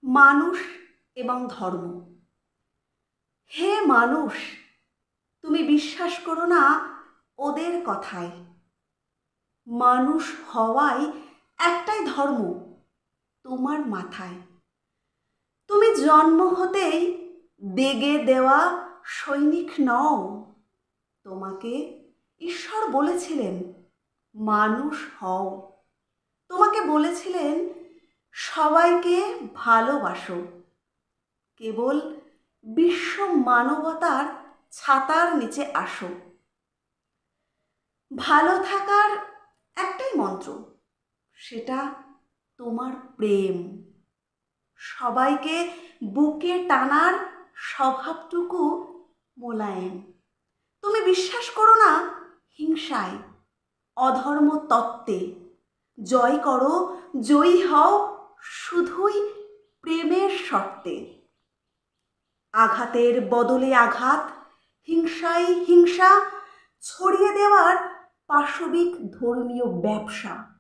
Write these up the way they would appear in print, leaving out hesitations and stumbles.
মানুষ এবং ধর্ম। হে মানুষ, তুমি বিশ্বাস করো না ওদের কথায়। মানুষ হওয়াই একটাই ধর্ম তোমার মাথায়। তুমি জন্ম হতেই দেগে দেওয়া সৈনিক নও। তোমাকে ঈশ্বর বলেছিলেন মানুষ হও। তোমাকে বলেছিলেন সবাইকে ভালোবাসো। কেবল বিশ্ব মানবতার ছাতার নিচে আসো। ভালো থাকার একটাই মন্ত্র, সেটা তোমার প্রেম। সবাইকে বুকে টানার স্বভাবটুকু মোলায়েম। তুমি বিশ্বাস করো না হিংসায়, অধর্ম তত্ত্বে। জয় করো, জয়ী হও শুধুই প্রেমের শর্তে। আঘাতের বদলে আঘাত, হিংসায় হিংসা ছড়িয়ে দেওয়ার পাশবিক ধর্মীয় ব্যবসা।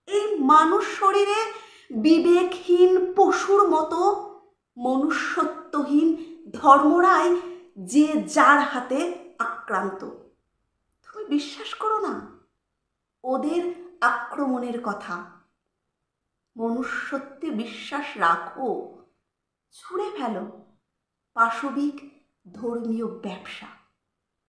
এই মানুষ শরীরে বিবেকহীন পশুর মতো মনুষ্যত্বহীন ধর্মরাই যে যার হাতে আক্রান্ত। তুমি বিশ্বাস করো না ওদের আক্রমণের কথা। মনুষ্যত্বে বিশ্বাস রাখো, ছুঁড়ে ফেলো পাশবিক ধর্মীয় ব্যবসা।